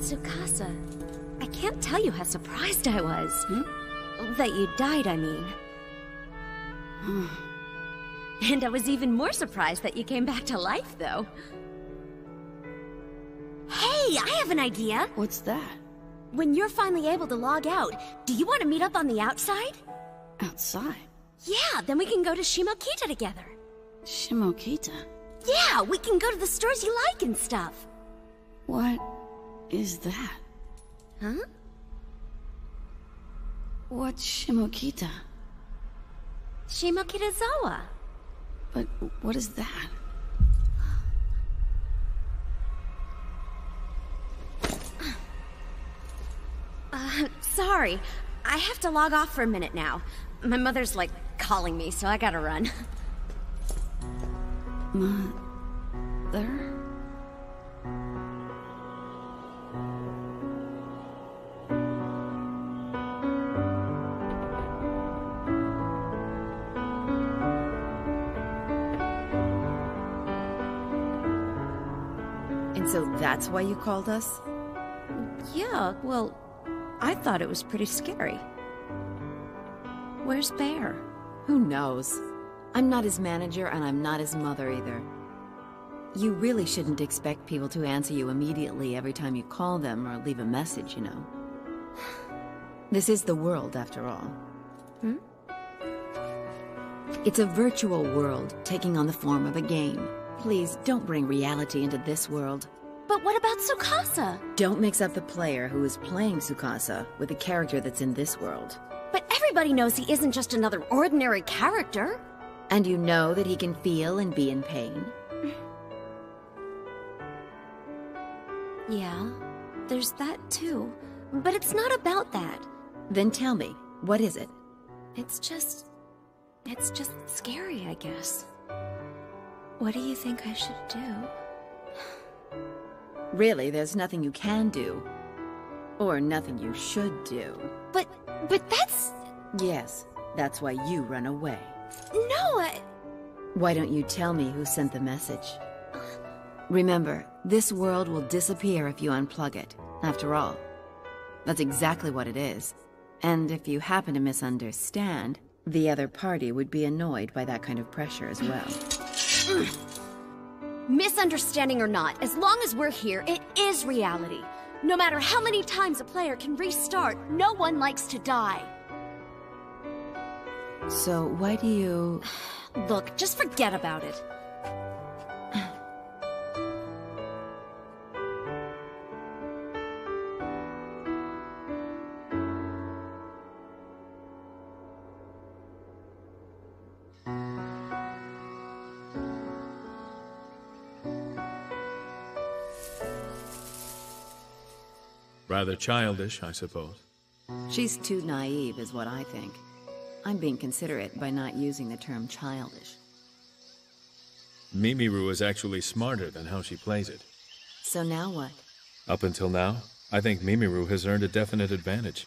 Tsukasa, I can't tell you how surprised I was. That you died, I mean. And I was even more surprised that you came back to life, though. Hey, I have an idea! What's that? When you're finally able to log out, do you want to meet up on the outside? Outside? Yeah, then we can go to Shimokita together. Shimokita? Yeah, we can go to the stores you like and stuff. What is that? Huh? What's Shimokita? Shimokitazawa. But what is that? Sorry. I have to log off for a minute now. My mother's, like, calling me, so I gotta run. Mother? And so that's why you called us? Yeah, well, I thought it was pretty scary. Where's Bear? Who knows? I'm not his manager, and I'm not his mother either. You really shouldn't expect people to answer you immediately every time you call them or leave a message, you know. This is the world, after all. It's a virtual world, taking on the form of a game. Please, don't bring reality into this world. But what about Tsukasa? Don't mix up the player who is playing Tsukasa with the character that's in this world. But everybody knows he isn't just another ordinary character. And you know that he can feel and be in pain? Yeah, there's that too. But it's not about that. Then tell me, what is it? It's just scary, I guess. What do you think I should do? Really, there's nothing you can do. Or nothing you should do. But that's... Yes, that's why you run away. No, Why don't you tell me who sent the message? Remember, this world will disappear if you unplug it, after all. That's exactly what it is. And if you happen to misunderstand, the other party would be annoyed by that kind of pressure as well. Misunderstanding or not, as long as we're here, it is reality. No matter how many times a player can restart, no one likes to die. So why do you... Look, just forget about it. Rather childish, I suppose. She's too naive, is what I think. I'm being considerate by not using the term childish. Mimiru is actually smarter than how she plays it. So now what? Up until now, I think Mimiru has earned a definite advantage.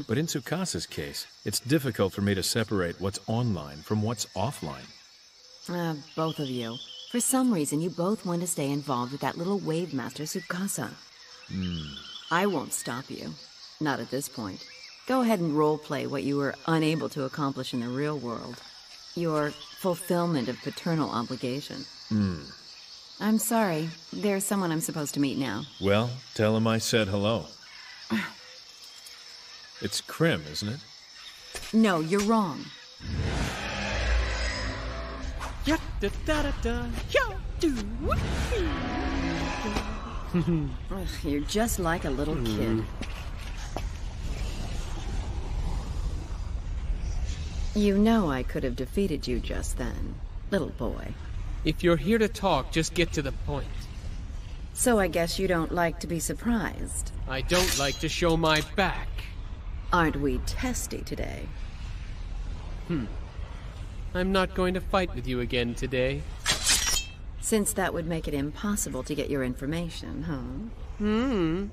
But in Tsukasa's case, it's difficult for me to separate what's online from what's offline. Both of you. For some reason, you both want to stay involved with that little wave master Tsukasa. I won't stop you. Not at this point. Go ahead and roleplay what you were unable to accomplish in the real world. Your fulfillment of paternal obligation. I'm sorry. There's someone I'm supposed to meet now. Well, tell him I said hello. It's Krim, isn't it? No, you're wrong. You're just like a little kid. You know I could have defeated you just then, little boy. If you're here to talk, just get to the point. So I guess you don't like to be surprised. I don't like to show my back. Aren't we testy today? I'm not going to fight with you again today. Since that would make it impossible to get your information, huh?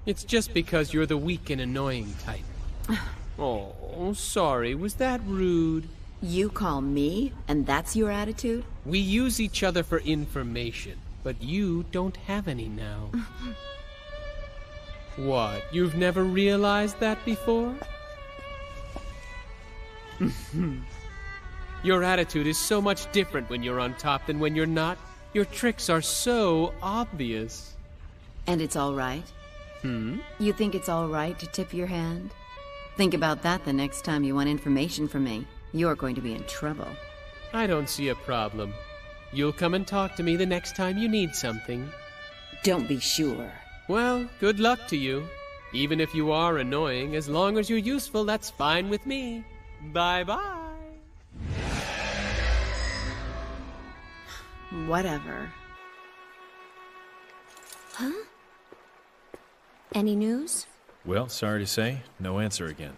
It's just because you're the weak and annoying type. Oh, sorry, was that rude? You call me, and that's your attitude? We use each other for information, but you don't have any now. What, you've never realized that before? Your attitude is so much different when you're on top than when you're not. Your tricks are so obvious. And it's all right? You think it's all right to tip your hand? Think about that the next time you want information from me. You're going to be in trouble. I don't see a problem. You'll come and talk to me the next time you need something. Don't be sure. Well, good luck to you. Even if you are annoying, as long as you're useful, that's fine with me. Bye-bye. Whatever. Huh? Any news? Well, sorry to say, no answer again.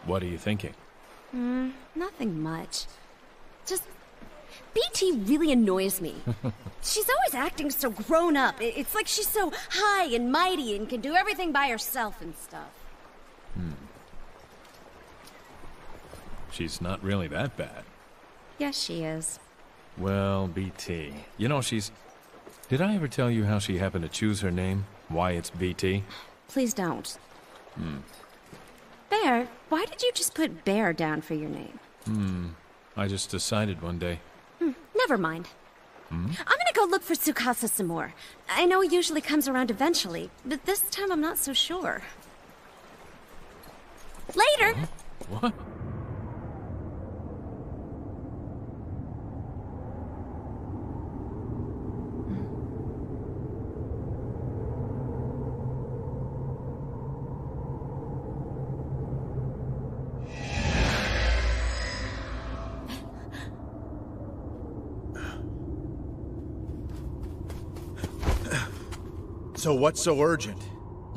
What are you thinking? Nothing much. Just... BT really annoys me. She's always acting so grown up. It's like she's so high and mighty and can do everything by herself and stuff. She's not really that bad. Yes, she is. Well, BT. You know, she's... Did I ever tell you how she happened to choose her name? Why it's BT? Please don't. Bear, why did you just put Bear down for your name? I just decided one day. Never mind. I'm gonna go look for Tsukasa some more. I know he usually comes around eventually, but this time I'm not so sure. Later! What? So what's so urgent?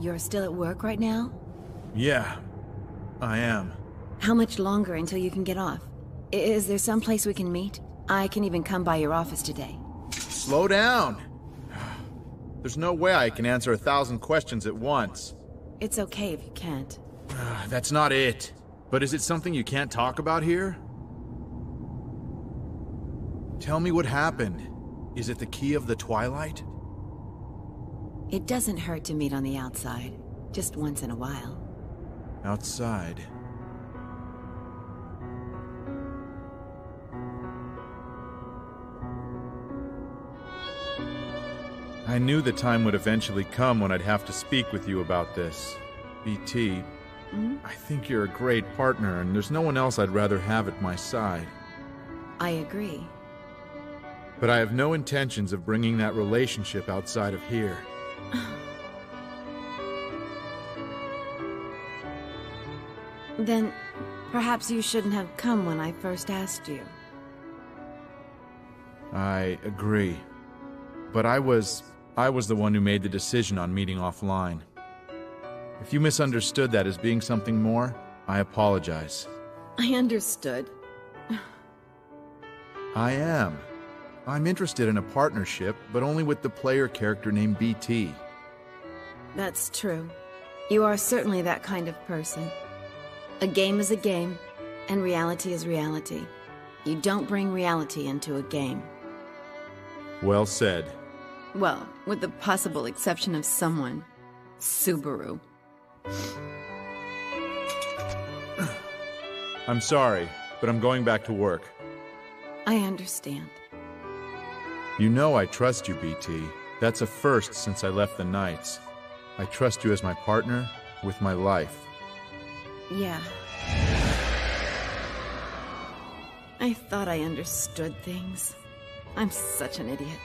You're still at work right now? Yeah, I am. How much longer until you can get off? Is there some place we can meet? I can even come by your office today. Slow down! There's no way I can answer 1,000 questions at once. It's okay if you can't. That's not it. But is it something you can't talk about here? Tell me what happened. Is it the key of the Twilight? It doesn't hurt to meet on the outside. Just once in a while. Outside. I knew the time would eventually come when I'd have to speak with you about this. BT, I think you're a great partner, and there's no one else I'd rather have at my side. I agree. But I have no intentions of bringing that relationship outside of here. Then, perhaps you shouldn't have come when I first asked you. I agree. But I was the one who made the decision on meeting offline. If you misunderstood that as being something more, I apologize. I understood. I am. I'm interested in a partnership, but only with the player character named BT. That's true. You are certainly that kind of person. A game is a game, and reality is reality. You don't bring reality into a game. Well said. Well, with the possible exception of someone. Subaru. I'm sorry, but I'm going back to work. I understand. You know I trust you, BT. That's a first since I left the Knights. I trust you as my partner, with my life. Yeah. I thought I understood things. I'm such an idiot.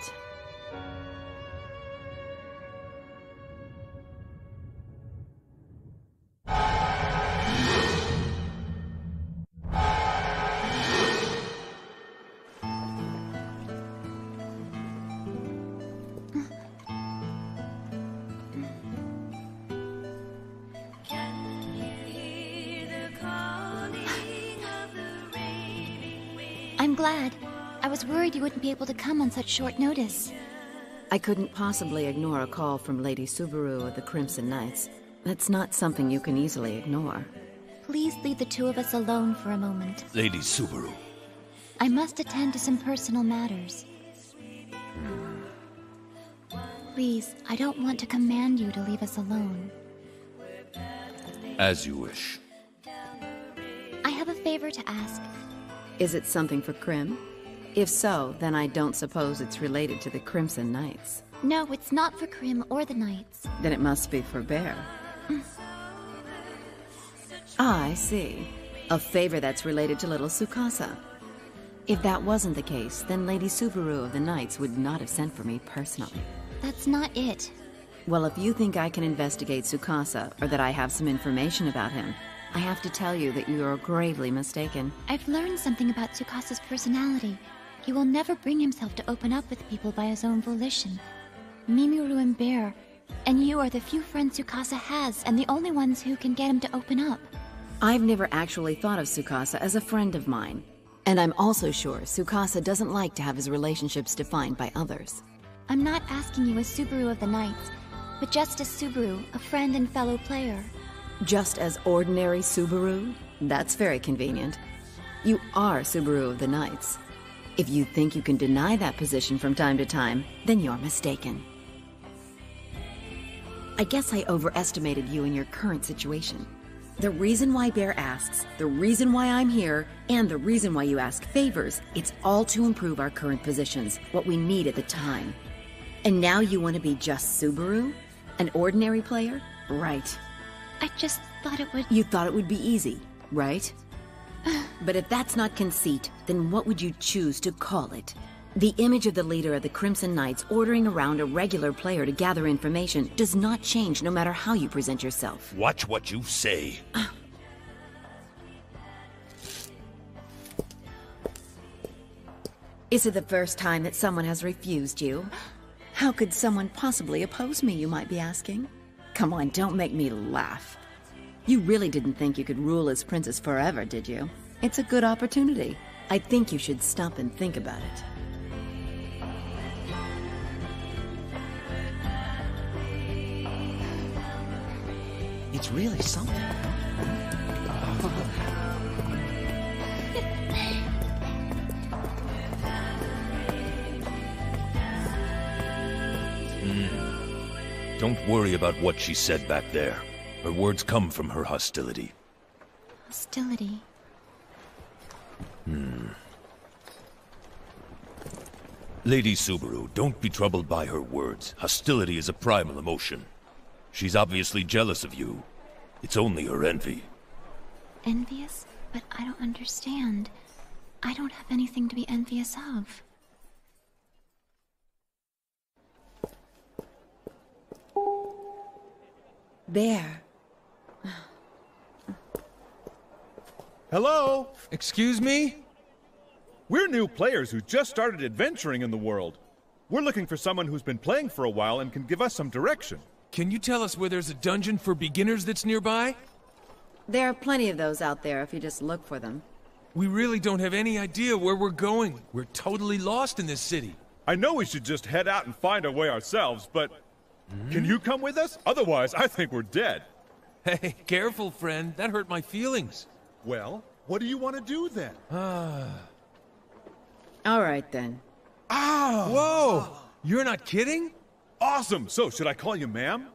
I'm glad. I was worried you wouldn't be able to come on such short notice. I couldn't possibly ignore a call from Lady Subaru of the Crimson Knights. That's not something you can easily ignore. Please leave the two of us alone for a moment. Lady Subaru. I must attend to some personal matters. Please, I don't want to command you to leave us alone. As you wish. I have a favor to ask. Is it something for Krim? If so, then I don't suppose it's related to the Crimson Knights. No, it's not for Krim or the Knights. Then it must be for Bear. Ah, I see. A favor that's related to little Tsukasa. If that wasn't the case, then Lady Subaru of the Knights would not have sent for me personally. That's not it. Well, if you think I can investigate Tsukasa, or that I have some information about him, I have to tell you that you are gravely mistaken. I've learned something about Tsukasa's personality. He will never bring himself to open up with people by his own volition. Mimiru and Bear, and you are the few friends Tsukasa has, and the only ones who can get him to open up. I've never actually thought of Tsukasa as a friend of mine. And I'm also sure Tsukasa doesn't like to have his relationships defined by others. I'm not asking you as Subaru of the Knights, but just as Subaru, a friend and fellow player. Just as ordinary Subaru? That's very convenient. You are Subaru of the Knights. If you think you can deny that position from time to time, then you're mistaken. I guess I overestimated you in your current situation. The reason why Bear asks, the reason why I'm here, and the reason why you ask favors, it's all to improve our current positions, what we need at the time. And now you want to be just Subaru? An ordinary player? Right. I just thought it would... You thought it would be easy, right? But if that's not conceit, then what would you choose to call it? The image of the leader of the Crimson Knights ordering around a regular player to gather information does not change no matter how you present yourself. Watch what you say. Is it the first time that someone has refused you? How could someone possibly oppose me, you might be asking? Come on, don't make me laugh. You really didn't think you could rule as princess forever, did you? It's a good opportunity. I think you should stop and think about it. It's really something. Don't worry about what she said back there. Her words come from her hostility. Hostility. Lady Subaru, don't be troubled by her words. Hostility is a primal emotion. She's obviously jealous of you. It's only her envy. Envious? But I don't understand. I don't have anything to be envious of. Bear. Hello? Excuse me? We're new players who just started adventuring in the world. We're looking for someone who's been playing for a while and can give us some direction. Can you tell us where there's a dungeon for beginners that's nearby? There are plenty of those out there if you just look for them. We really don't have any idea where we're going. We're totally lost in this city. I know we should just head out and find our way ourselves, but... Can you come with us? Otherwise, I think we're dead. Hey, careful, friend. That hurt my feelings. Well, what do you want to do then? All right, then. Ah! Whoa! You're not kidding? Awesome! So, should I call you ma'am?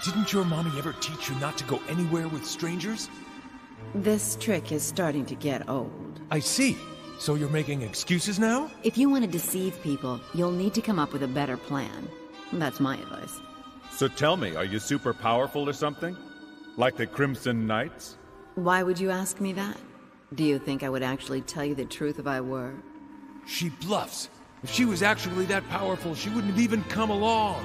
Didn't your mommy ever teach you not to go anywhere with strangers? This trick is starting to get old. I see. So you're making excuses now? If you want to deceive people, you'll need to come up with a better plan. That's my advice. So tell me, are you super powerful or something? Like the Crimson Knights? Why would you ask me that? Do you think I would actually tell you the truth if I were? She bluffs. If she was actually that powerful, she wouldn't have even come along.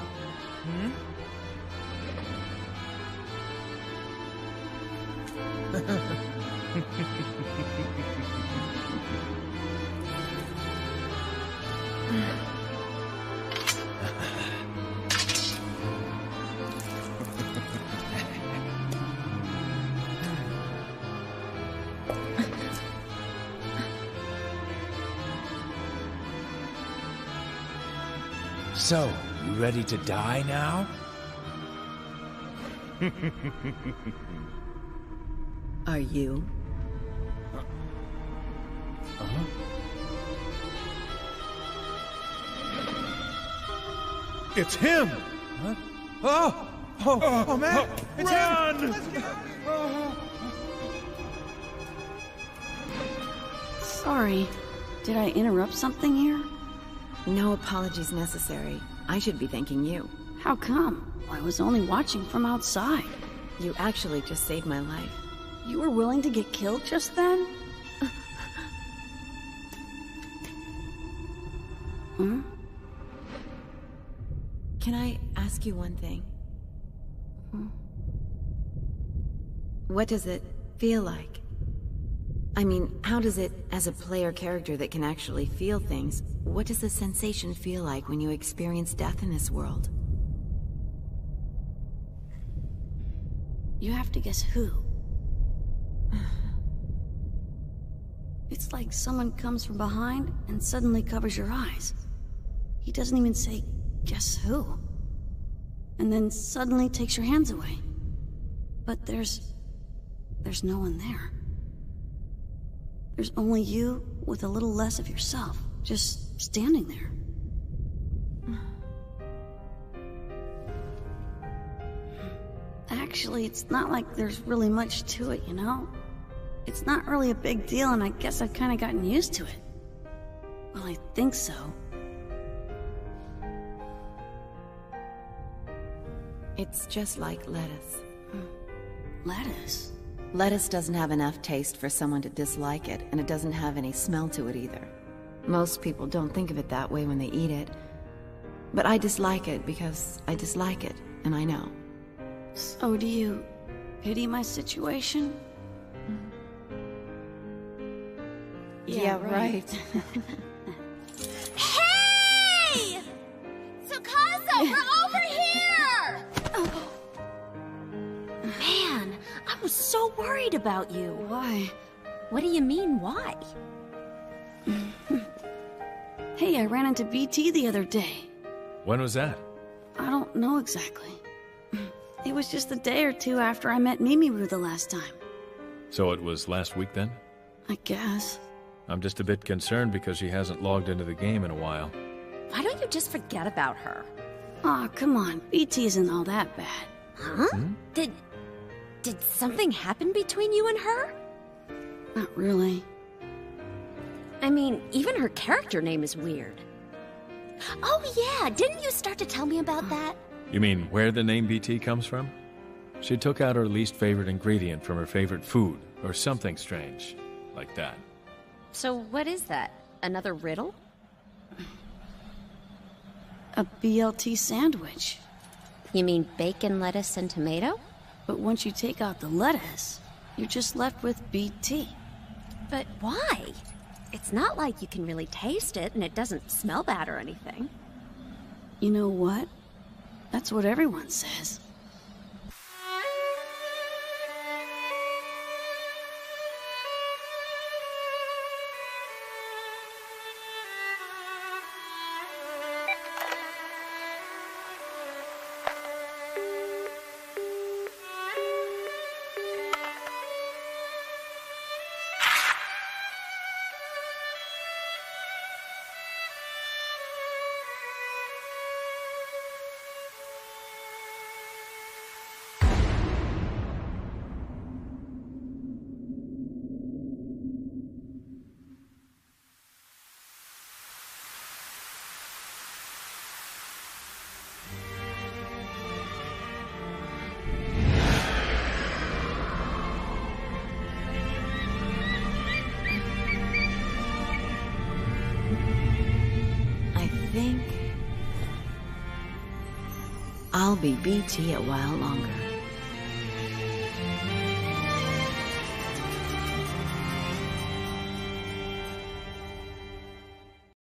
So, you ready to die now? Are you? It's him! Huh? Oh, man! It's Run! him! Let's get... Sorry. Did I interrupt something here? No apologies necessary. I should be thanking you. How come? I was only watching from outside. You actually just saved my life. You were willing to get killed just then? Huh? Can I ask you one thing? What does it feel like? I mean, how does it, as a player character that can actually feel things, what does the sensation feel like when you experience death in this world? You have to guess who. It's like someone comes from behind and suddenly covers your eyes. He doesn't even say, guess who? And then suddenly takes your hands away. But there's no one there. There's only you with a little less of yourself, just standing there. Actually, it's not like there's really much to it, you know? It's not really a big deal, and I guess I've kind of gotten used to it. Well, I think so. It's just like lettuce. Lettuce? Lettuce doesn't have enough taste for someone to dislike it, and it doesn't have any smell to it either. Most people don't think of it that way when they eat it. But I dislike it because I dislike it, and I know. So do you pity my situation? Yeah, right. Hey! Tsukasa, we're over here! Man, I was so worried about you. Why? What do you mean, why? Hey, I ran into BT the other day. When was that? I don't know exactly. It was just a day or two after I met Mimiru the last time. So it was last week then? I guess. I'm just a bit concerned because she hasn't logged into the game in a while. Why don't you just forget about her? Aw, come on. BT isn't all that bad. Huh? Did something happen between you and her? Not really. I mean, even her character name is weird. Oh yeah, didn't you start to tell me about that? You mean where the name BT comes from? She took out her least favorite ingredient from her favorite food, or something strange, like that. So what is that? Another riddle? A BLT sandwich. You mean bacon, lettuce, and tomato? But once you take out the lettuce, you're just left with BT. But why? It's not like you can really taste it and it doesn't smell bad or anything. You know what? That's what everyone says. I'll be BT a while longer.